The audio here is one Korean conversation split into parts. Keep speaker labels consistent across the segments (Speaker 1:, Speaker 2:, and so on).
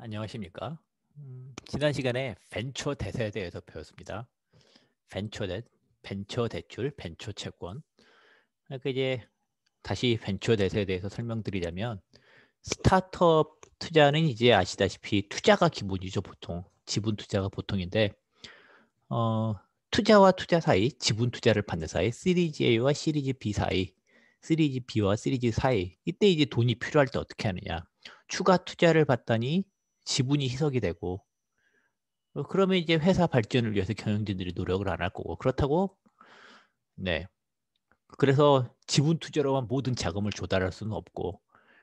Speaker 1: 안녕하십니까? 지난 시간에 벤처 대세에 대해서 배웠습니다. 벤처 대출, 벤처 채권. 그러니까 이제 다시 벤처 대세에 대해서 설명드리자면 스타트업 투자는 이제 아시다시피 투자가 기본이죠, 보통. 지분 투자가 보통인데 어, 투자와 투자 사이, 지분 투자를 받는 사이, 시리즈 A와 시리즈 B 사이, 시리즈 B와 시리즈 사이. 이때 이제 돈이 필요할 때 어떻게 하느냐? 추가 투자를 받더니 지분이 희석이 되고 그러면 이제 회사 발전을 위해서 경영진들이 노력을 안 할 거고 그렇다고 네 그래서 지분 투자로만 모든 자금을 조달할 수는 없고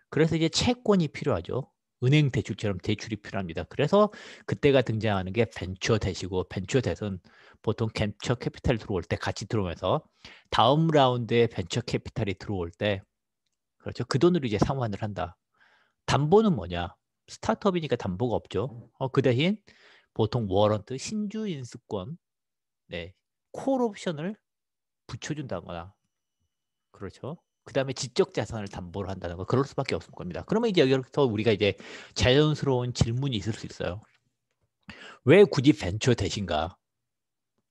Speaker 1: 그래서 이제 채권이 필요하죠. 은행 대출처럼 대출이 필요합니다. 그래서 그때가 등장하는 게 벤처 대시고 벤처 대는 보통 벤처 캐피탈이 들어올 때 같이 들어오면서 다음 라운드에 벤처 캐피탈이 들어올 때 그렇죠. 그 돈으로 이제 상환을 한다. 담보는 뭐냐? 스타트업이니까 담보가 없죠. 그 대신 보통 워런트 신주 인수권 네, 콜 옵션을 붙여준다거나 그렇죠. 그 다음에 지적 자산을 담보로 한다는 거 그럴 수밖에 없을 겁니다. 그러면 이제 여기서 우리가 이제 자연스러운 질문이 있을 수 있어요. 왜 굳이 벤처 대신가?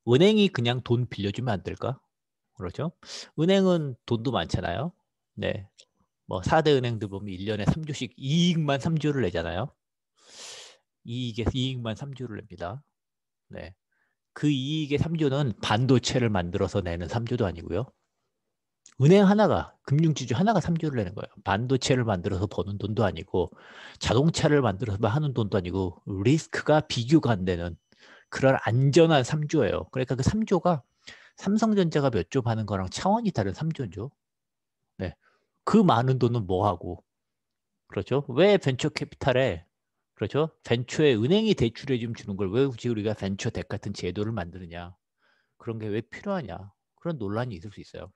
Speaker 1: 은행이 그냥 돈 빌려주면 안 될까? 그렇죠. 은행은 돈도 많잖아요. 네. 뭐 4대 은행들 보면 1년에 3조씩 이익만 3조를 내잖아요. 이익만 3조를 냅니다. 네. 그 이익의 3조는 반도체를 만들어서 내는 3조도 아니고요. 은행 하나가 금융지주 하나가 3조를 내는 거예요. 반도체를 만들어서 버는 돈도 아니고 자동차를 만들어서 하는 돈도 아니고 리스크가 비교가 안 되는 그런 안전한 3조예요. 그러니까 그 3조가 삼성전자가 몇 조 받는 거랑 차원이 다른 3조죠. 네. 그 많은 돈은 뭐 하고 그렇죠? 왜 벤처 캐피탈에 그렇죠? 벤처에 은행이 대출해 좀 주는 걸 왜 굳이 우리가 벤처 덱 같은 제도를 만드느냐? 그런 게 왜 필요하냐? 그런 논란이 있을 수 있어요.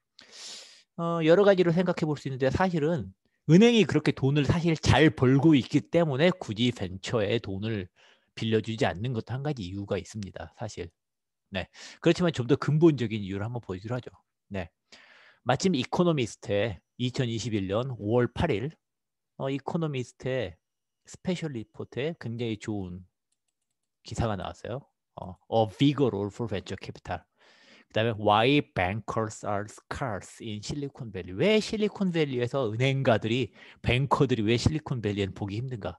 Speaker 1: 여러 가지로 생각해 볼 수 있는데 사실은 은행이 그렇게 돈을 사실 잘 벌고 있기 때문에 굳이 벤처에 돈을 빌려주지 않는 것도 한 가지 이유가 있습니다. 사실. 네. 그렇지만 좀 더 근본적인 이유를 한번 보여주려 하죠. 네. 마침 이코노미스트의 2021년 5월 8일 이코노미스트의 스페셜 리포트에 굉장히 좋은 기사가 나왔어요. A big role for venture capital. 그다음에 Why bankers are scarce in 실리콘밸리. 왜 실리콘밸리에서 은행가들이 뱅커들이 왜 실리콘밸리에는 보기 힘든가?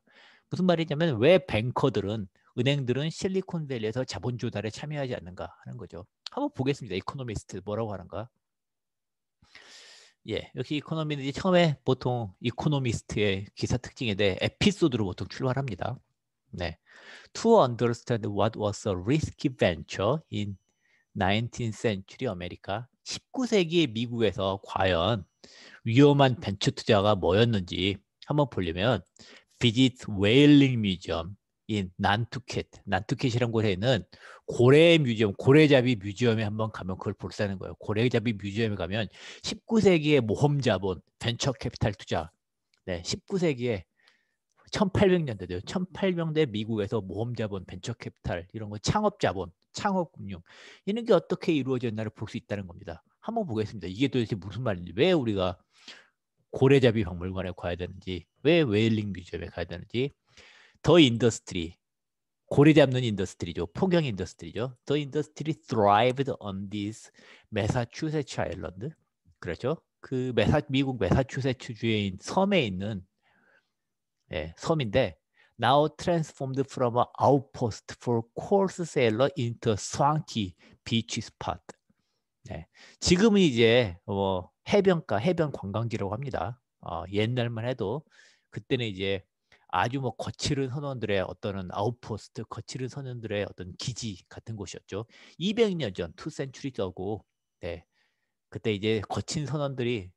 Speaker 1: 무슨 말이냐면 왜 뱅커들은 은행들은 실리콘밸리에서 자본 조달에 참여하지 않는가 하는 거죠. 한번 보겠습니다. 이코노미스트 뭐라고 하는가? 예, 역시 이코노미는 처음에 보통 이코노미스트의 기사 특징에 대해 에피소드로 보통 출발합니다. 네. To understand what was a risky venture in 19th century 아메리카 19세기 미국에서 과연 위험한 벤처 투자가 뭐였는지 한번 보려면 visit whaling museum in 난투켓 난투켓이라는 곳에 있는 고래 뮤지엄 고래잡이 뮤지엄에 한번 가면 그걸 볼 수 있는 거예요. 고래잡이 뮤지엄에 가면 19세기의 모험 자본 벤처 캐피탈 투자 네, 19세기에 1800년대죠. 1800년대 미국에서 모험 자본, 벤처 캐피탈 이런 거 창업 자본, 창업 금융 이런 게 어떻게 이루어졌나를 볼 수 있다는 겁니다. 한번 보겠습니다. 이게 도대체 무슨 말인지, 왜 우리가 고래잡이 박물관에 가야 되는지, 왜 웨일링 뮤지엄에 가야 되는지, 더 인더스트리, 고래 잡는 인더스트리죠. 폭염 인더스트리죠. 더 인더스트리 thrived on this 매사추세츠 아일랜드. 그렇죠? 그 미국 매사추세츠 주의 섬에 있는 섬인데 now transformed from a outpost for course sailor into a swanky beach spot. 네. 지금은 이제 해변 관광지라고 합니다. 옛날만 해도 그때는 이제 아주 거칠은 선원들의 어떤 아웃포스트, 거칠은 선원들의 어떤 기지 같은 곳이었죠. 200년 전, 2센츄리쩌고, 네. 그때 이제 거친 선원들의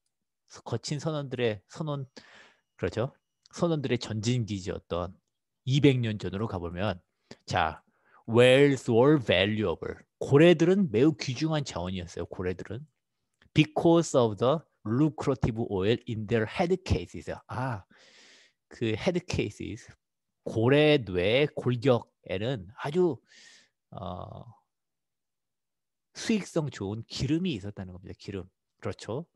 Speaker 1: 선원, 그렇죠? 선원들의 전진기지였던 200년 전으로 가보면, 자, whales were valuable. 고래들은 매우 귀중한 자원이었어요. 고래들은 because of the lucrative oil in their head cases. 그 head cases 고래 뇌 골격에는 아주 어, 수익성 좋은 기름이 있었다는 겁니다. 기름. 그렇죠.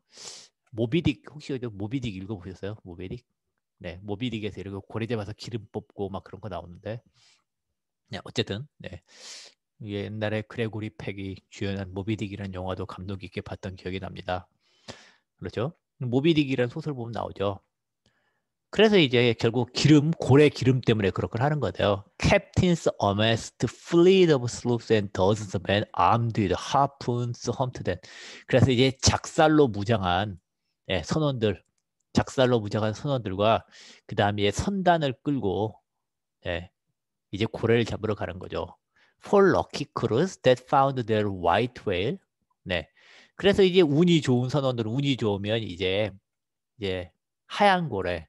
Speaker 1: 모비딕 혹시 모비딕 읽어보셨어요? 모비딕? 네, 모비딕에서 이렇게 고래 잡아서 기름 뽑고 막 그런 거 나오는데, 네, 어쨌든 네, 이게 옛날에 그레고리 팩이 주연한 모비딕이라는 영화도 감동 깊게 봤던 기억이 납니다. 그렇죠? 모비딕이라는 소설 보면 나오죠. 그래서 이제 결국 고래 기름 때문에 그렇게 하는 거예요. Captains amassed fleet of sloops and dozens of men armed with harpoons humped them. 그래서 이제 선원들, 작살로 무장한 선원들과 그 다음에 선단을 끌고 예, 이제 고래를 잡으러 가는 거죠. For lucky crews that found their white whale. 네. 그래서 이제 운이 좋은 선원들은 운이 좋으면 이제 하얀 고래,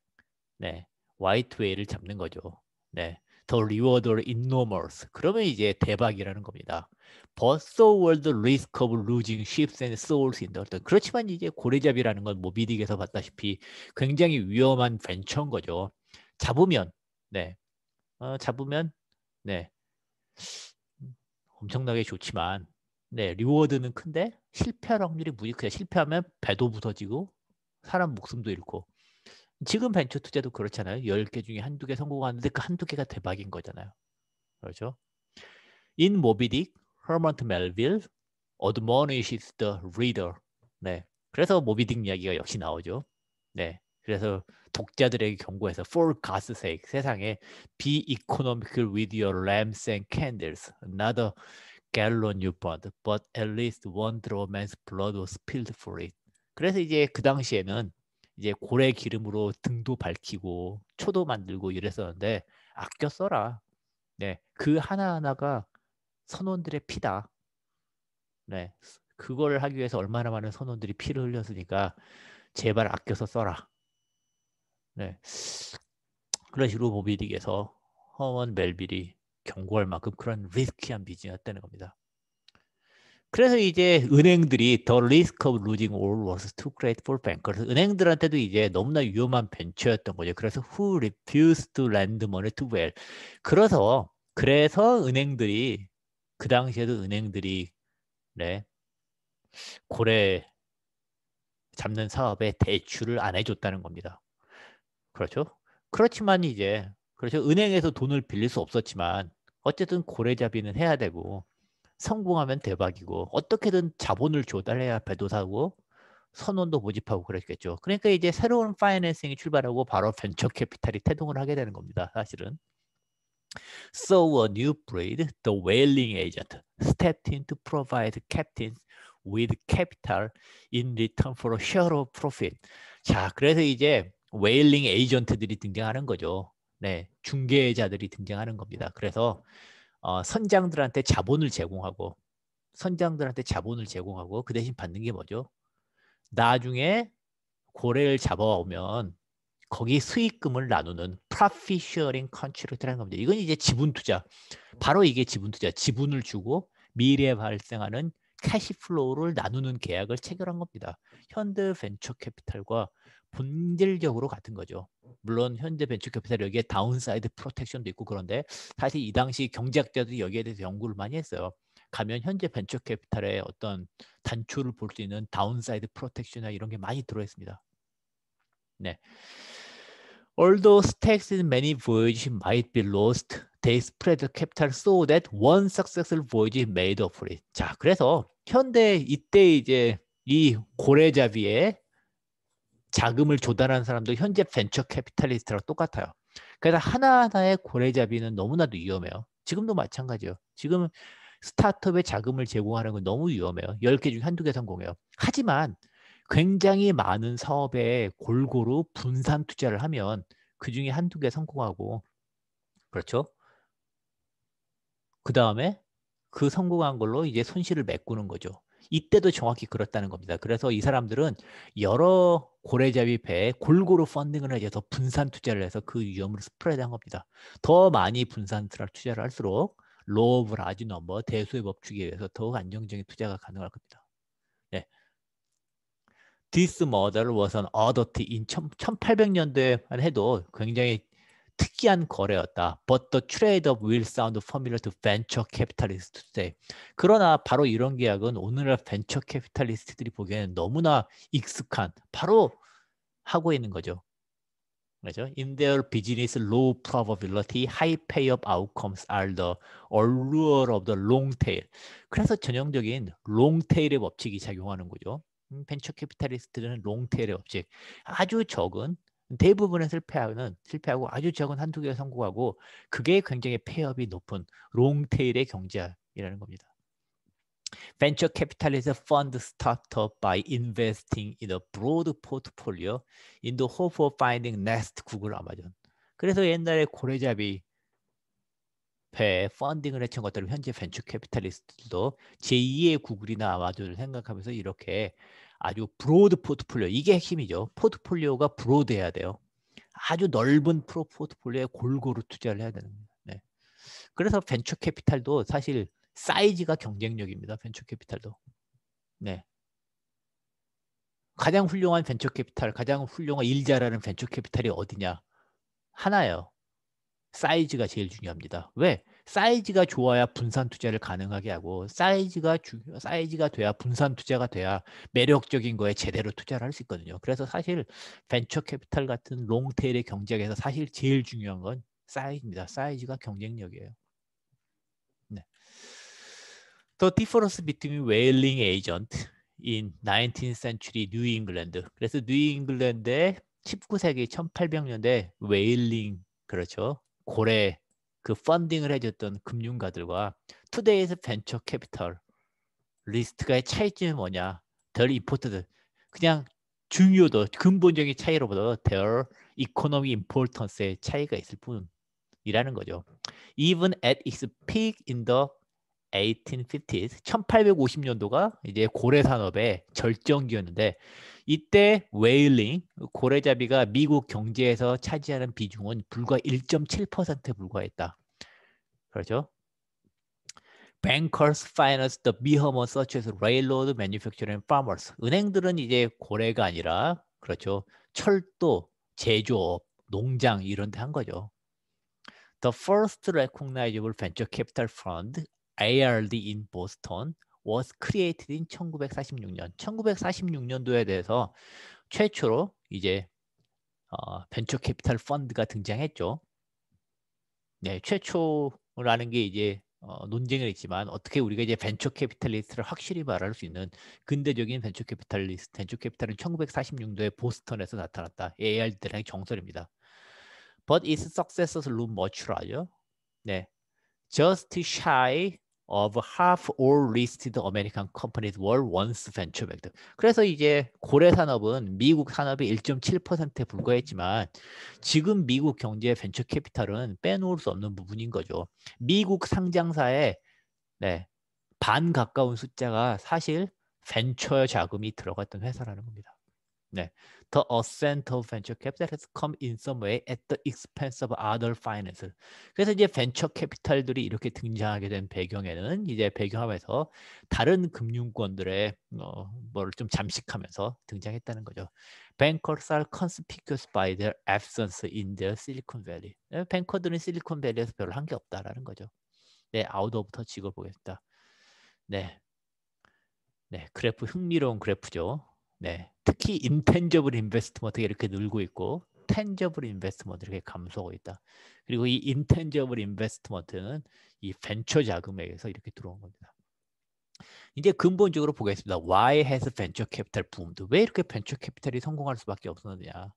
Speaker 1: 네, 화이트 웨이를 잡는 거죠. 네, The reward are enormous. 그러면 이제 대박이라는 겁니다. But so were the risk of losing ships and souls in the ocean. 그렇지만 이제 고래잡이라는 건 모비딕에서 봤다시피 굉장히 위험한 벤처인 거죠. 잡으면, 네, 잡으면, 네, 엄청나게 좋지만, 네, 리워드는 큰데 실패할 확률이 무지 크다. 실패하면 배도 부서지고 사람 목숨도 잃고. 지금 벤처 투자도 그렇잖아요. 10개 중에 한두 개 성공하는데 그 한두 개가 대박인 거잖아요. 그렇죠? In Moby Dick, Herman Melville admonishes the reader. 네. 그래서 모비딕 이야기가 역시 나오죠. 네. 그래서 독자들에게 경고해서 For God's sake, 세상에 be economical with your lamps and candles. Another gallon you burned, but at least one drop of man's blood was spilled for it. 그래서 이제 그 당시에는 이제 고래 기름으로 등도 밝히고 초도 만들고 이랬었는데 아껴 써라. 네, 그 하나하나가 선원들의 피다. 네, 그걸 하기 위해서 얼마나 많은 선원들이 피를 흘렸으니까 제발 아껴서 써라. 네, 그런 식으로 모비딕에서 허먼 멜빌이 경고할 만큼 그런 리스키한 비즈니스였다는 겁니다. 그래서 이제 은행들이 the risk of losing all was too great for bankers. 은행들한테도 이제 너무나 위험한 벤처였던 거죠. 그래서 who refused to lend money to well. 그래서 은행들이 그 당시에도 은행들이 네, 고래 잡는 사업에 대출을 안 해줬다는 겁니다. 그렇죠? 그렇지만 이제 그렇죠. 은행에서 돈을 빌릴 수 없었지만 어쨌든 고래잡이는 해야 되고 성공하면 대박이고 어떻게든 자본을 조달해야 배도 사고 선원도 모집하고 그랬겠죠. 그러니까 이제 새로운 파이낸싱이 출발하고 바로 벤처 캐피탈이 태동을 하게 되는 겁니다. 사실은. So a new breed, the whaling agent, stepped in to provide captains with capital in return for a share of profit. 자, 그래서 이제 whaling 에이전트들이 등장하는 거죠. 네, 중개자들이 등장하는 겁니다. 그래서 선장들한테 자본을 제공하고 그 대신 받는 게 뭐죠? 나중에 고래를 잡아오면 거기 수익금을 나누는 profit sharing contract라는 겁니다. 이건 이제 지분 투자. 바로 이게 지분 투자. 지분을 주고 미래에 발생하는 캐시플로우를 나누는 계약을 체결한 겁니다. 현대 벤처 캐피탈과 본질적으로 같은 거죠. 물론 현대 벤처 캐피탈 여기에 다운사이드 프로텍션도 있고 그런데 사실 이 당시 경제학자들이 여기에 대해서 연구를 많이 했어요. 가면 현재 벤처 캐피탈의 어떤 단초를 볼 수 있는 다운사이드 프로텍션이나 이런 게 많이 들어있습니다. 네. Although stakes in many voyages might be lost, they spread the capital so that one successful voyage made up for it. 자, 그래서 이때 이제 이 고래잡이에 자금을 조달한 사람도 현재 벤처 캐피탈리스트랑 똑같아요. 그래서 하나하나의 고래잡이는 너무나도 위험해요. 지금도 마찬가지예요. 지금 스타트업에 자금을 제공하는 건 너무 위험해요. 10개 중에 한두 개 성공해요. 하지만 굉장히 많은 사업에 골고루 분산 투자를 하면 그 중에 한두 개 성공하고 그렇죠? 그 다음에 그 성공한 걸로 이제 손실을 메꾸는 거죠. 이때도 정확히 그렇다는 겁니다. 그래서 이 사람들은 여러 고래잡이 배에 골고루 펀딩을 해서 분산 투자를 해서 그 위험을 스프레드한 겁니다. 더 많이 분산 투자를 할수록 로우 오브 라지 넘버 대수의 법칙에 의해서 더욱 안정적인 투자가 가능할 겁니다. 네. This model was an oddity in 1800년대만 해도 굉장히 특이한 거래였다. But the trade-off will sound familiar to venture capitalists today. 그러나 바로 이런 계약은 오늘날 벤처 캐피탈리스트들이 보기에는 너무나 익숙한 바로 하고 있는 거죠. 그렇죠? In their business, low probability, high payoff outcomes are the allure of the long tail. 그래서 전형적인 long tail의 법칙이 작용하는 거죠. 벤처 캐피탈리스트들은 long tail의 법칙. 아주 적은 대부분은 실패하고 아주 적은 한두 개가 성공하고 그게 굉장히 페이업이 높은 long tail의 경제이라는 겁니다. Venture capitalists fund startup by investing in a broad portfolio in the hope of finding next Google, Amazon. 그래서 옛날에 고래잡이 배 펀딩을 했던 것들을 현재 벤처 캐피탈리스트도 제2의 구글이나 아마존을 생각하면서 이렇게 아주 브로드 포트폴리오, 이게 핵심이죠. 포트폴리오가 브로드해야 돼요. 아주 넓은 포트폴리오에 골고루 투자를 해야 되는 거예요. 네. 그래서 벤처 캐피탈도 사실 사이즈가 경쟁력입니다. 벤처 캐피탈도. 네. 가장 훌륭한 벤처 캐피탈, 가장 훌륭한 일 잘하는 벤처 캐피탈이 어디냐? 하나예요. 사이즈가 제일 중요합니다. 왜? 사이즈가 좋아야 분산 투자를 가능하게 하고 사이즈가 돼야 분산 투자가 돼야 매력적인 거에 제대로 투자를 할 수 있거든요. 그래서 사실 벤처 캐피탈 같은 롱테일의 경쟁에서 사실 제일 중요한 건 사이즈입니다. 사이즈가 경쟁력이에요. 네. The difference between whaling agent in 19th century New England. 그래서 뉴 잉글랜드의 19세기 1800년대 웨일링, 그렇죠. 고래 그 펀딩을 해줬던 금융가들과 today's venture capital 리스트가의 차이점이 뭐냐? their important, 그냥 중요도 근본적인 차이로보다 their economic importance의 차이가 있을 뿐이라는 거죠. Even at its peak in the 1850s, 1850년도가 이제 고래 산업의 절정기였는데 이때 웨일링, 고래잡이가 미국 경제에서 차지하는 비중은 불과 1.7%에 불과했다. 그렇죠? Bankers financed the behemoths such as railroad manufacturing and farmers. 은행들은 이제 고래가 아니라 그렇죠. 철도, 제조업, 농장 이런 데 한 거죠. The first recognizable venture capital fund, ARD in Boston, was created in 1946년. 1946년도에 대해서 최초로 이제 벤처 캐피탈 펀드가 등장했죠. 네, 최초라는 게 이제 논쟁은 있지만 어떻게 우리가 이제 벤처 캐피탈리스트를 확실히 말할 수 있는 근대적인 벤처 캐피탈은 1946년도에 보스턴에서 나타났다. ARD라는 정설입니다. But its successors loom much larger. 네, just shy of half all listed American companies were once venture-backed. 그래서 이제 고래 산업은 미국 산업의 1.7%에 불과했지만 지금 미국 경제의 벤처 캐피탈은 빼놓을 수 없는 부분인 거죠. 미국 상장사의 네, 반 가까운 숫자가 사실 벤처 자금이 들어갔던 회사라는 겁니다. 네, the ascent of venture capital has come in some way at the expense of other finance. 그래서 이제 벤처 캐피탈들이 이렇게 등장하게 된 배경에는 이제 배경하면서 다른 금융권들의 뭐를 좀 잠식하면서 등장했다는 거죠. Bankers are conspicuous by their absence in the Silicon Valley. 뱅커들은 실리콘밸리에서 별로 한 게 없다라는 거죠. 네, 아웃 오브 터치 이걸 보겠습니다. 네, 네, 그래프 흥미로운 그래프죠. 네, 특히 인텐저블 인베스트먼트가 이렇게 늘고 있고 텐저블 인베스트먼트가 이렇게 감소하고 있다. 그리고 이 인텐저블 인베스트먼트는 이 벤처 자금에 의해서 이렇게 들어온 겁니다. 이제 근본적으로 보겠습니다. Why has venture capital boomed? 왜 이렇게 벤처 캐피탈이 성공할 수밖에 없었느냐?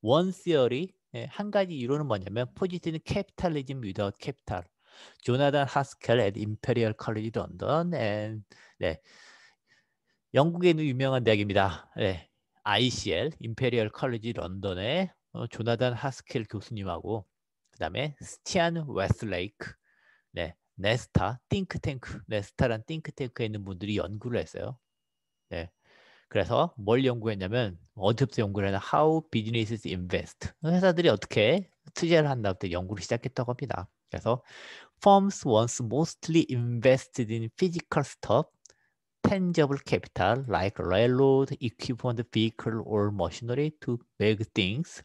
Speaker 1: One theory, 한 가지 이론은 뭐냐면 positive capitalism without capital. 조나단 하스켈 at Imperial College London and 네. 영국에 있는 유명한 대학입니다. 네, ICL, 임페리얼 컬리지 런던의 조나단 하스켈 교수님하고 그 다음에 스티안 웨스트레이크, 네, 네스타, 띵크탱크, 네스타란 띵크탱크에 있는 분들이 연구를 했어요. 네, 그래서 뭘 연구했냐면 어디부터 연구를 했냐? How businesses invest. 회사들이 어떻게 투자를 한다부터 연구를 시작했다고 합니다. 그래서 firms once mostly invested in physical stuff, tangible capital like railroad, equipment, vehicle, or machinery to make things.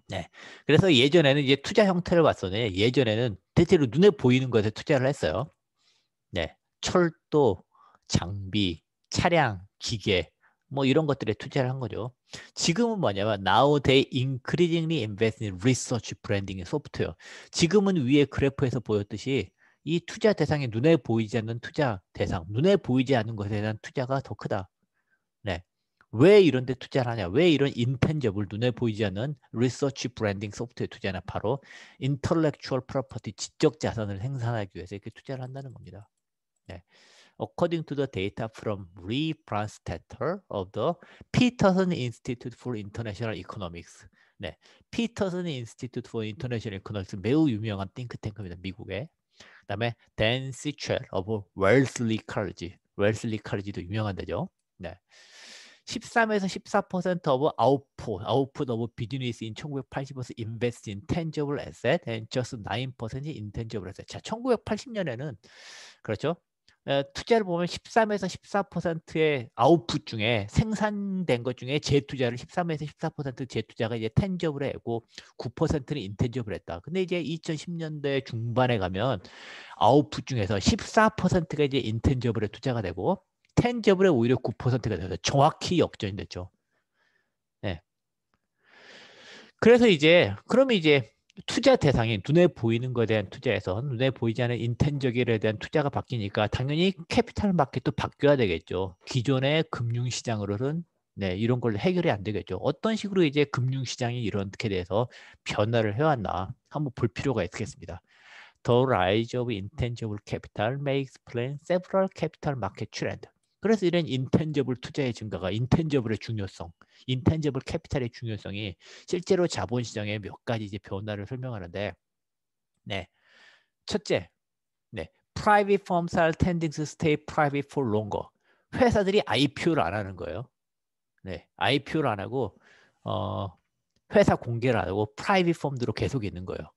Speaker 1: 네, 그래서 예전에는 이제 투자 형태를 봤었는데 예전에는 대체로 눈에 보이는 것에 투자를 했어요. 네, 철도, 장비, 차량, 기계 뭐 이런 것들에 투자를 한 거죠. 지금은 뭐냐면 now they increasingly invest in research, branding, and software. 지금은 위에 그래프에서 보였듯이 이 투자 대상이 눈에 보이지 않는 투자 대상, 눈에 보이지 않는 것에 대한 투자가 더 크다. 네. 왜 이런 데 투자를 하냐? 왜 이런 인텐저블 눈에 보이지 않는 리서치 브랜딩 소프트웨어 투자나 바로 인터렉추얼 프로퍼티 지적 자산을 생산하기 위해서 이렇게 투자를 한다는 겁니다. 네. According to the data from Lee Brandstetter of the Peterson Institute for International Economics. 네. 피터슨 인스티튜트 for International Economics 매우 유명한 띵크탱크입니다. 미국의. 그다음에 Dan Sichel of Wellesley College. 웰슬리 칼리지도 유명한 데죠. 네. 13에서 14% of output of business in 1980에서 invest in tangible asset and just 9% in intangible asset. 자, 1980년에는 그렇죠. 투자를 보면 13에서 14%의 아웃풋 중에 생산된 것 중에 재투자를 13에서 14% 재투자가 이제 텐저블에 하고 9%는 인텐저블 했다. 근데 이제 2010년대 중반에 가면 아웃풋 중에서 14%가 이제 인텐저블에 투자가 되고 텐저블에 오히려 9%가 돼서 정확히 역전이 됐죠. 네. 그래서 이제 그러면 이제 투자 대상이 눈에 보이는 것에 대한 투자에서 눈에 보이지 않는 인텐저블에 대한 투자가 바뀌니까 당연히 캐피탈 마켓도 바뀌어야 되겠죠. 기존의 금융시장으로는 네, 이런 걸 해결이 안 되겠죠. 어떤 식으로 이제 금융시장이 이렇게 돼서 변화를 해왔나 한번 볼 필요가 있겠습니다. The rise of intangible capital may explain several capital market trends. 그래서 이런 인텐저블 투자의 증가가 인텐저블의 중요성, 인텐저블 캐피탈의 중요성이 실제로 자본시장의 몇 가지 이제 변화를 설명하는데, 네, 첫째, 네, private firms are tending to stay private for longer. 회사들이 IPO를 안 하는 거예요. 네, IPO를 안 하고 회사 공개를 안 하고 private firm으로 계속 있는 거예요.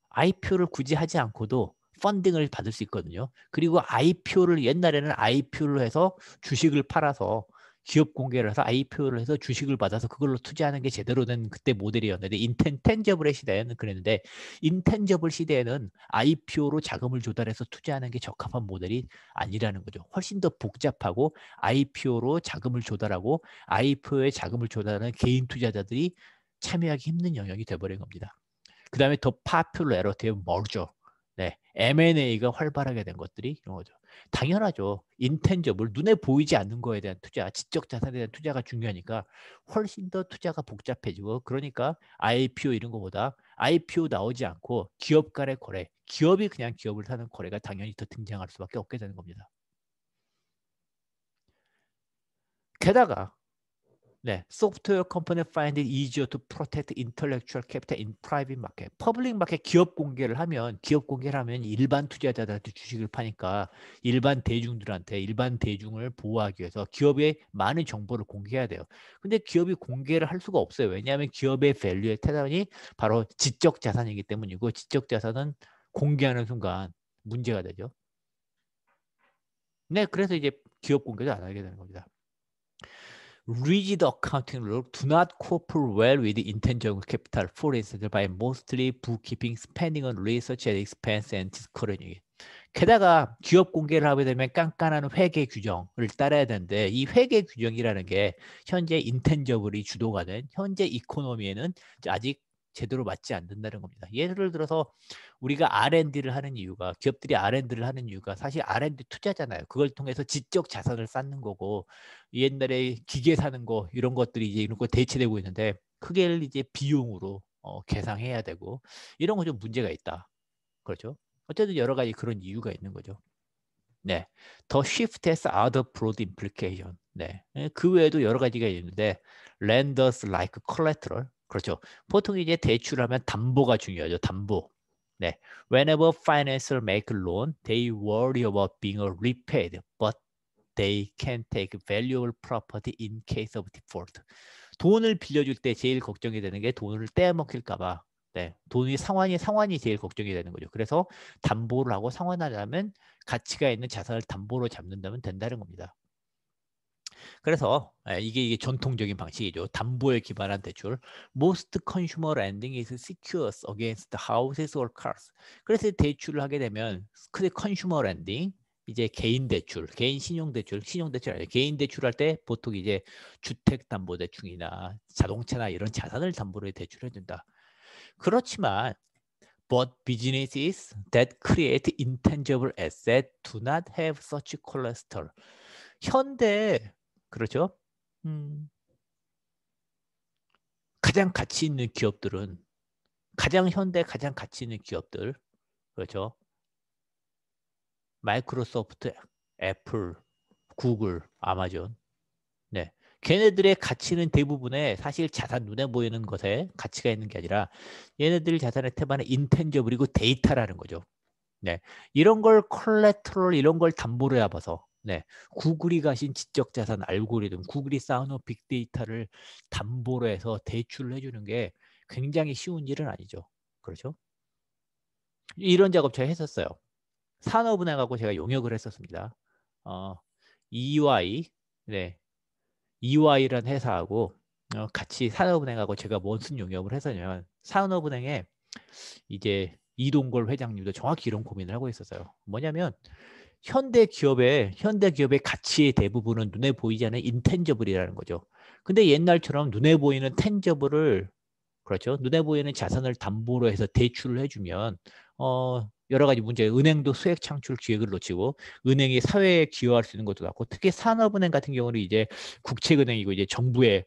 Speaker 1: IPO를 굳이 하지 않고도 펀딩을 받을 수 있거든요. 그리고 IPO를 옛날에는 IPO를 해서 주식을 팔아서 기업 공개를 해서 IPO를 해서 주식을 받아서 그걸로 투자하는 게 제대로 된 그때 모델이었는데 인텐저블의 시대에는 그랬는데 인텐저블 시대에는 IPO로 자금을 조달해서 투자하는 게 적합한 모델이 아니라는 거죠. 훨씬 더 복잡하고 IPO로 자금을 조달하고 IPO에 자금을 조달하는 개인 투자자들이 참여하기 힘든 영역이 돼버린 겁니다. 그 다음에 더 파퓰러로 되어 멀죠. 네, M&A가 활발하게 된 것들이 이런 거죠. 당연하죠. 인텐저블, 눈에 보이지 않는 거에 대한 투자, 지적 자산에 대한 투자가 중요하니까 훨씬 더 투자가 복잡해지고 그러니까 IPO 이런 거보다 IPO 나오지 않고 기업 간의 거래, 기업이 그냥 기업을 사는 거래가 당연히 더 등장할 수밖에 없게 되는 겁니다. 게다가 네, 소프트웨어 컴퍼니 find it easier to protect intellectual capital in private market. 퍼블릭 마켓 기업 공개를 하면 일반 투자자들한테 주식을 파니까 일반 대중들한테 일반 대중을 보호하기 위해서 기업의 많은 정보를 공개해야 돼요. 근데 기업이 공개를 할 수가 없어요. 왜냐하면 기업의 밸류의 태단이 바로 지적 자산이기 때문이고 지적 자산은 공개하는 순간 문제가 되죠. 네, 그래서 이제 기업 공개도 안 하게 되는 겁니다. Rigid accounting rules do not cooperate well with intangible capital, for instance, by mostly bookkeeping, spending on research and expense and discouraging. 게다가 기업 공개를 하게 되면 깐깐한 회계 규정을 따라야 되는데 이 회계 규정이라는 게 현재 인텐저블이 주도가 된 현재 이코노미에는 아직 제대로 맞지 않는다는 겁니다. 예를 들어서 우리가 R&D를 하는 이유가 기업들이 R&D를 하는 이유가 사실 R&D 투자잖아요. 그걸 통해서 지적 자산을 쌓는 거고 옛날에 기계 사는 거 이런 것들이 이제 이런 거 대체되고 있는데 그게 이제 비용으로 계상해야 되고 이런 거 좀 문제가 있다. 그렇죠? 어쨌든 여러 가지 그런 이유가 있는 거죠. 네, The shift has other broad implication. 네, 그 외에도 여러 가지가 있는데 lenders like collateral. 그렇죠. 보통 이제 대출하면 담보가 중요하죠. 담보. 네, whenever financiers make a loan, they worry about being repaid, but they can take valuable property in case of default. 돈을 빌려줄 때 제일 걱정이 되는 게 돈을 떼먹힐까 봐. 네, 돈이 상환이 제일 걱정이 되는 거죠. 그래서 담보를 하고 상환하려면 가치가 있는 자산을 담보로 잡는다면 된다는 겁니다. 그래서 이게 전통적인 방식이죠. 담보에 기반한 대출. Most consumer lending is secures against houses or cars. 그래서 대출을 하게 되면 컨슈머 랜딩, 이제 개인 대출, 개인 신용대출 아니에요. 개인 대출할 때 보통 이제 주택담보대출이나 자동차나 이런 자산을 담보로 대출해 준다. 그렇지만 but businesses that create intangible assets do not have such collateral. 현대 그렇죠? 가장 가치 있는 기업들은 가장 가치 있는 기업들 그렇죠? 마이크로소프트, 애플, 구글, 아마존. 네. 걔네들의 가치는 대부분의 사실 자산 눈에 보이는 것에 가치가 있는 게 아니라 얘네들 자산의 태반은 인텐저블이고 데이터라는 거죠. 네. 이런 걸 콜레트럴 이런 걸 담보로 잡아서 네. 구글이 가신 지적 자산 알고리즘, 구글이 쌓아놓은 빅데이터를 담보로 해서 대출을 해주는 게 굉장히 쉬운 일은 아니죠. 그렇죠? 이런 작업 제가 했었어요. 산업은행하고 제가 용역을 했었습니다. EY, 네, EY라는 회사하고 같이 산업은행하고 제가 무슨 용역을 했었냐면 산업은행에 이제 이동걸 회장님도 정확히 이런 고민을 하고 있었어요. 뭐냐면 현대 기업의 가치의 대부분은 눈에 보이지 않는 인텐저블이라는 거죠. 근데 옛날처럼 눈에 보이는 텐저블을 그렇죠. 눈에 보이는 자산을 담보로 해서 대출을 해주면 여러 가지 문제, 은행도 수익 창출 기획을 놓치고 은행이 사회에 기여할 수 있는 것도 낮고 특히 산업은행 같은 경우는 이제 국책은행이고 이제 정부의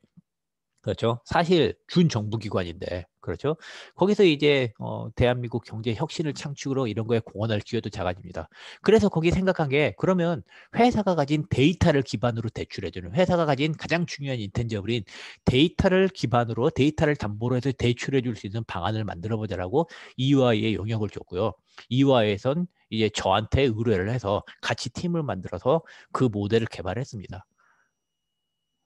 Speaker 1: 그렇죠. 사실 준정부기관인데 그렇죠. 거기서 이제 대한민국 경제 혁신을 창출로 이런 거에 공헌할 기회도 작아집니다. 그래서 거기 생각한 게 그러면 회사가 가진 데이터를 기반으로 대출해주는 회사가 가진 가장 중요한 인텐저블인 데이터를 기반으로 데이터를 담보로 해서 대출해 줄 수 있는 방안을 만들어 보자라고 EY에 영역을 줬고요. EY에선 이제 저한테 의뢰를 해서 같이 팀을 만들어서 그 모델을 개발했습니다.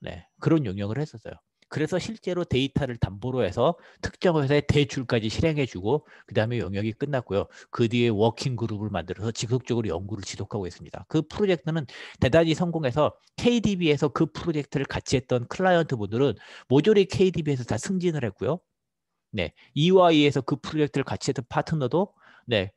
Speaker 1: 네, 그런 용역을 했었어요. 그래서 실제로 데이터를 담보로 해서 특정 회사에 대출까지 실행해주고 그 다음에 영역이 끝났고요. 그 뒤에 워킹 그룹을 만들어서 지속적으로 연구를 지속하고 있습니다. 그 프로젝트는 대단히 성공해서 KDB에서 그 프로젝트를 같이 했던 클라이언트 분들은 모조리 KDB에서 다 승진을 했고요. 네, EY에서 그 프로젝트를 같이 했던 파트너도 네,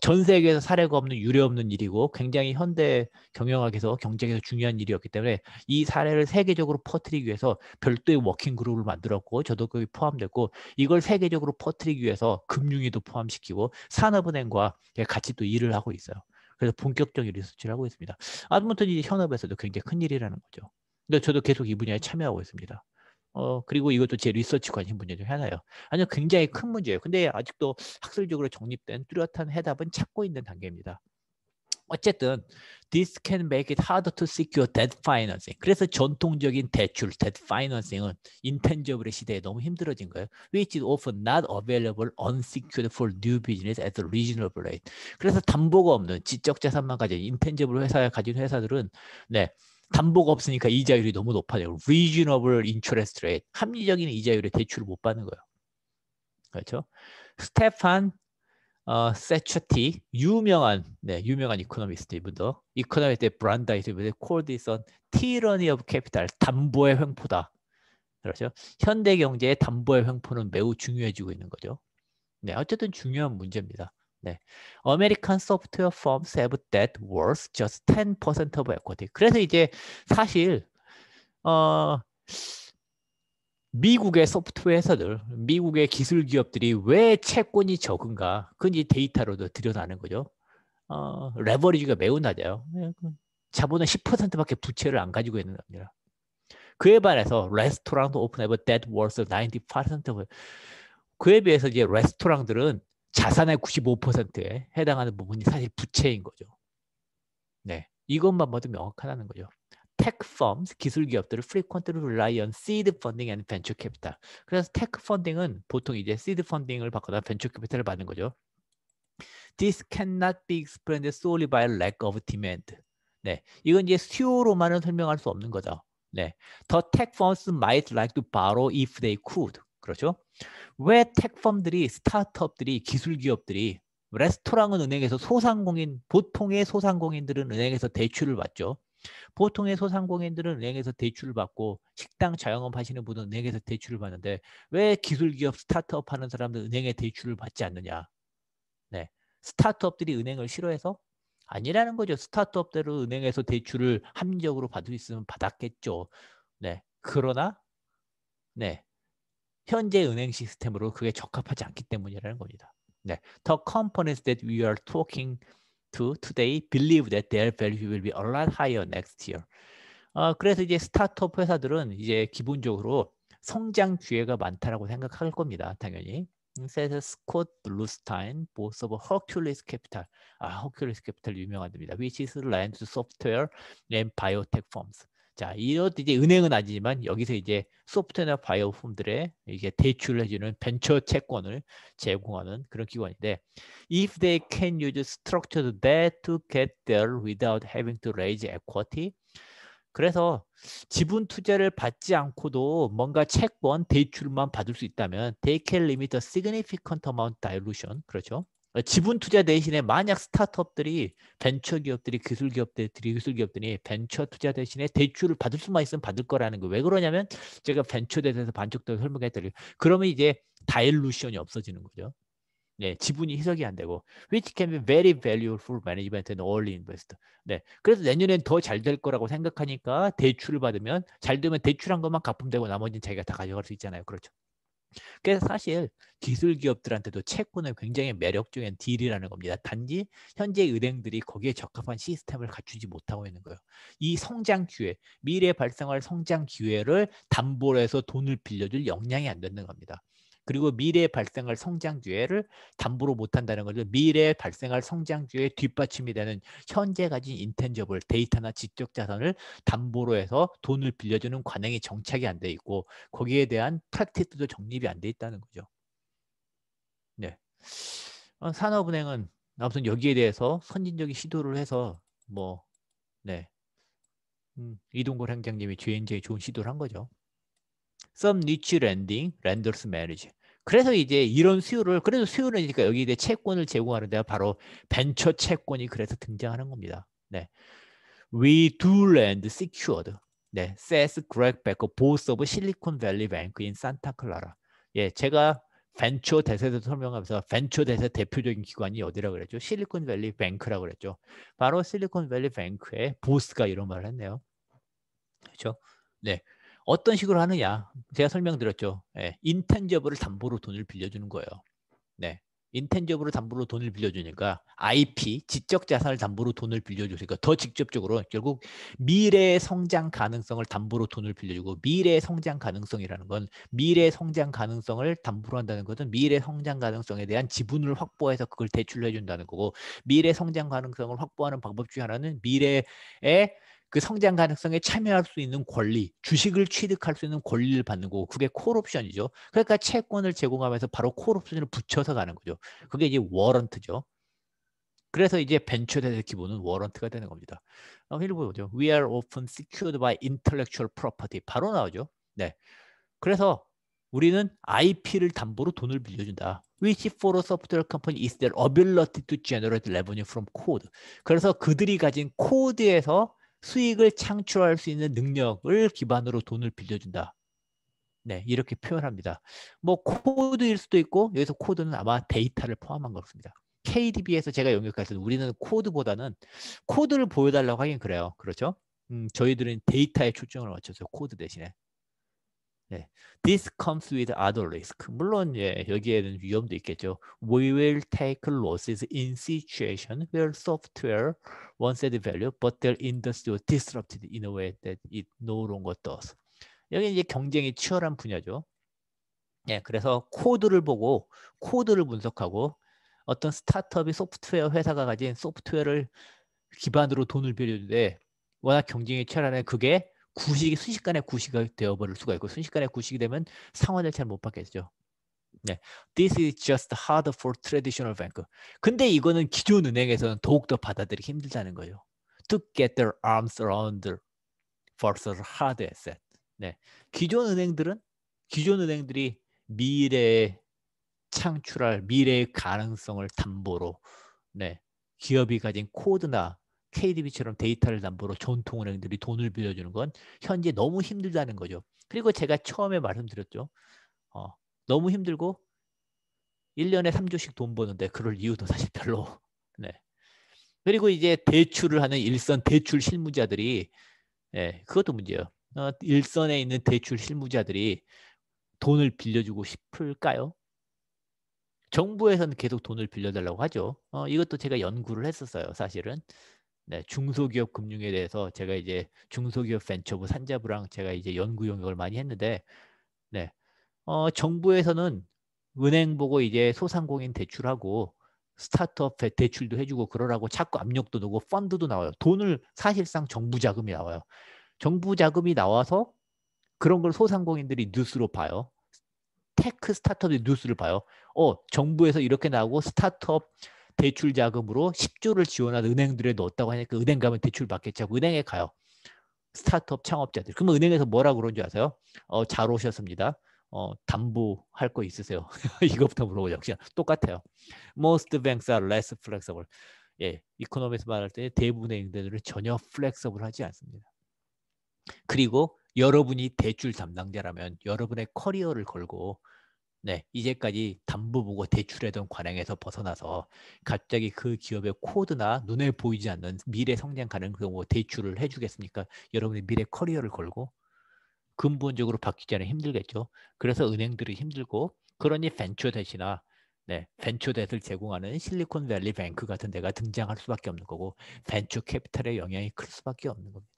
Speaker 1: 전 세계에서 사례가 없는 유례 없는 일이고 굉장히 현대 경영학에서 경쟁에서 중요한 일이었기 때문에 이 사례를 세계적으로 퍼뜨리기 위해서 별도의 워킹 그룹을 만들었고 저도 거기 포함됐고 이걸 세계적으로 퍼뜨리기 위해서 금융위도 포함시키고 산업은행과 같이 또 일을 하고 있어요. 그래서 본격적인 리서치를 하고 있습니다. 아무튼 이 현업에서도 굉장히 큰 일이라는 거죠. 근데 저도 계속 이 분야에 참여하고 있습니다. 그리고 이것도 제 리서치 관심 분야 중 하나예요. 아니요, 굉장히 큰 문제예요. 근데 아직도 학술적으로 정립된 뚜렷한 해답은 찾고 있는 단계입니다. 어쨌든 this can make it harder to secure debt financing. 그래서 전통적인 대출, debt financing은 intangible의 시대에 너무 힘들어진 거예요. Which is often not available unsecured for new business at a reasonable rate. 그래서 담보가 없는 지적 자산만 가진 intangible 회사에 가진 회사들은 네. 담보가 없으니까 이자율이 너무 높아져요. Reasonable interest rate. 합리적인 이자율의 대출을 못 받는 거예요. 그렇죠? 스테판 세처티 유명한 이코노미스트 이분도 이코노미스트 브란다이트 이분이 called this a tyranny of capital 담보의 횡포다. 그렇죠? 현대 경제의 담보의 횡포는 매우 중요해지고 있는 거죠. 네, 어쨌든 중요한 문제입니다. 네, American software firms have debt worth just 10% of equity. 그래서 이제 사실 미국의 소프트웨어 회사들, 미국의 기술 기업들이 왜 채권이 적은가? 그건 이 데이터로도 드러나는 거죠. 레버리지가 매우 낮아요. 자본의 10%밖에 부채를 안 가지고 있는 겁니다. 그에 반해서 레스토랑도 오픈해버 debt worth 98%. 그에 비해서 이제 레스토랑들은 자산의 95%에 해당하는 부분이 사실 부채인 거죠. 네, 이것만 봐도 명확하다는 거죠. tech firms, 기술 기업들을 frequently rely on seed funding and venture capital. 그래서 tech funding은 보통 이제 seed funding을 받거나 venture capital을 받는 거죠. This cannot be explained solely by lack of demand. 네, 이건 이제 수요로만은 설명할 수 없는 거죠. 네, the tech firms might like to borrow if they could. 그렇죠? 왜 tech펌들이, 스타트업들이, 기술 기업들이 레스토랑은 은행에서 보통의 소상공인들은 은행에서 대출을 받죠. 보통의 소상공인들은 은행에서 대출을 받고 식당 자영업 하시는 분은 은행에서 대출을 받는데 왜 기술기업 스타트업 하는 사람들은 은행에 대출을 받지 않느냐. 네, 스타트업들이 은행을 싫어해서 아니라는 거죠. 스타트업대로 은행에서 대출을 합리적으로 받을 수 있으면 받았겠죠. 네. 그러나 네. 현재 은행 시스템으로 그게 적합하지 않기 때문이라는 겁니다. 네. The companies that we are talking to today believe that their value will be a lot higher next year. 그래서 이제 스타트업 회사들은 이제 기본적으로 성장 기회가 많다라고 생각할 겁니다. 당연히. 그래서 스콧 블루스타인, 보스 오브 허큘리스 캐피탈. 허큘리스 캐피탈 유명한 데입니다. Which is lend to software and biotech firms. 자, 이것도 이제 은행은 아니지만 여기서 이제 소프트웨어나 바이오 펌들의 이게 대출을 해주는 벤처 채권을 제공하는 그런 기관인데, if they can use structured debt to get there without having to raise equity. 그래서 지분 투자를 받지 않고도 뭔가 채권 대출만 받을 수 있다면 they can limit a significant amount dilution. 그렇죠. 지분 투자 대신에 만약 스타트업들이 벤처 기업들이 기술 기업들이 벤처 투자 대신에 대출을 받을 수만 있으면 받을 거라는 거. 왜 그러냐면 제가 벤처에 대해서 반쪽도 설명했더니 그러면 이제 다일루션이 없어지는 거죠. 네, 지분이 희석이 안 되고, which can be very valuable for management and early investor. 네, 그래서 내년엔 더 잘 될 거라고 생각하니까 대출을 받으면 잘 되면 대출한 것만 갚으면 되고 나머지는 자기가 다 가져갈 수 있잖아요. 그렇죠. 그래서 사실 기술 기업들한테도 채권은 굉장히 매력적인 딜이라는 겁니다. 단지 현재 은행들이 거기에 적합한 시스템을 갖추지 못하고 있는 거예요. 이 성장 기회, 미래 발생할 성장 기회를 담보로 해서 돈을 빌려줄 역량이 안 되는 겁니다. 그리고 미래에 발생할 성장 기회를 담보로 못한다는 거죠. 미래에 발생할 성장 기회에 뒷받침이 되는 현재 가진 인텐저블 데이터나 지적 자산을 담보로 해서 돈을 빌려주는 관행이 정착이 안 돼 있고 거기에 대한 프랙티스도 정립이 안 돼 있다는 거죠. 네. 산업은행은 아무튼 여기에 대해서 선진적인 시도를 해서 뭐 네. 이동걸 행장님이 굉장히 좋은 시도를 한 거죠. Some niche lending, lenders manage. 그래서 이제 이런 수요를 그래도 수요는 그러니까 여기에 대해 채권을 제공하는 데가 바로 벤처 채권이 그래서 등장하는 겁니다. 네. We do lend secured. 네, says Greg Becker, boss of Silicon Valley Bank in Santa Clara. 예, 제가 벤처 대세에서 설명하면서 벤처 대세 대표적인 기관이 어디라고 그랬죠? 실리콘밸리 뱅크라고 그랬죠. 바로 실리콘밸리 뱅크의 보스가 이런 말을 했네요. 그렇죠? 네. 어떤 식으로 하느냐? 제가 설명드렸죠. 예, 인텐저블을 담보로 돈을 빌려주는 거예요. 네. 인텐저블을 담보로 돈을 빌려주니까 IP, 지적 자산을 담보로 돈을 빌려주니까 더 직접적으로 결국 미래의 성장 가능성을 담보로 돈을 빌려주고 미래의 성장 가능성이라는 건 미래의 성장 가능성을 담보로 한다는 것은 미래 성장 가능성에 대한 지분을 확보해서 그걸 대출을 해준다는 거고 미래 성장 가능성을 확보하는 방법 중에 하나는 미래의 그 성장 가능성에 참여할 수 있는 권리, 주식을 취득할 수 있는 권리를 받는 거고 그게 콜옵션이죠. 그러니까 채권을 제공하면서 바로 콜옵션을 붙여서 가는 거죠. 그게 이제 워런트죠. 그래서 이제 벤처 대세 기본은 워런트가 되는 겁니다. 여기 보죠. We are often secured by intellectual property. 바로 나오죠. 네. 그래서 우리는 IP를 담보로 돈을 빌려준다. Which for a software company is their ability to generate revenue from code. 그래서 그들이 가진 코드에서 수익을 창출할 수 있는 능력을 기반으로 돈을 빌려준다. 네, 이렇게 표현합니다. 뭐 코드일 수도 있고 여기서 코드는 아마 데이터를 포함한 것같습니다. KDB에서 제가 영역해서 우리는 코드보다는 코드를 보여달라고 하긴 그래요. 그렇죠? 저희들은 데이터에 초점을 맞춰서 코드 대신에. 네. This comes with other risk. 물론 예, 여기에는 위험도 있겠죠. We will take losses in situation where software once had value, but their industry was disrupted in a way that it no longer does. 여기 이제 경쟁이 치열한 분야죠. 예, 그래서 코드를 보고 코드를 분석하고 어떤 스타트업이 소프트웨어 회사가 가진 소프트웨어를 기반으로 돈을 빌려주는데 워낙 경쟁이 치열하네. 그게 구식이 순식간에 구식이 되어버릴 수가 있고 순식간에 구식이 되면 상환을 잘 못 받겠죠. 네, this is just hard for traditional bank. 근데 이거는 기존 은행에서는 더욱더 받아들이기 힘들다는 거예요. To get their arms around versus hard asset. 네, 기존 은행들이 미래에 창출할 미래의 가능성을 담보로 네, 기업이 가진 코드나 KDB처럼 데이터를 담보로 전통은행들이 돈을 빌려주는 건 현재 너무 힘들다는 거죠. 그리고 제가 처음에 말씀드렸죠. 너무 힘들고 1년에 3조씩 돈 버는데 그럴 이유도 사실 별로 네. 그리고 이제 대출을 하는 일선 대출 실무자들이 예, 그것도 문제예요. 일선에 있는 대출 실무자들이 돈을 빌려주고 싶을까요? 정부에서는 계속 돈을 빌려달라고 하죠. 이것도 제가 연구를 했었어요, 사실은. 네, 중소기업 금융에 대해서 제가 이제 중소기업 벤처부 산자부랑 제가 이제 연구 용역을 많이 했는데, 네, 정부에서는 은행 보고 이제 소상공인 대출하고 스타트업 대출도 해주고 그러라고 자꾸 압력도 넣고 펀드도 나와요. 돈을 사실상 정부 자금이 나와요. 정부 자금이 나와서 그런 걸 소상공인들이 뉴스로 봐요. 테크 스타트업의 뉴스를 봐요. 정부에서 이렇게 나오고 스타트업 대출 자금으로 10조를 지원한 은행들에 넣었다고 하니까 은행 가면 대출 받겠지 하고 은행에 가요. 스타트업 창업자들. 그러면 은행에서 뭐라 그런지 아세요? 잘 오셨습니다. 담보할 거 있으세요? 이것부터 물어보죠. 그냥 똑같아요. Most banks are less flexible. 예, 이코노미에서 말할 때 대부분의 은행들은 전혀 플렉서블하지 않습니다. 그리고 여러분이 대출 담당자라면 여러분의 커리어를 걸고 네, 이제까지 담보 보고 대출하던 관행에서 벗어나서 갑자기 그 기업의 코드나 눈에 보이지 않는 미래 성장 가능성 대출을 해주겠습니까? 여러분의 미래 커리어를 걸고 근본적으로 바뀌지 않으면 힘들겠죠. 그래서 은행들이 힘들고 그러니 벤처댓이나 네, 벤처댓을 제공하는 실리콘밸리 뱅크 같은 데가 등장할 수밖에 없는 거고 벤처 캐피탈의 영향이 클 수밖에 없는 겁니다.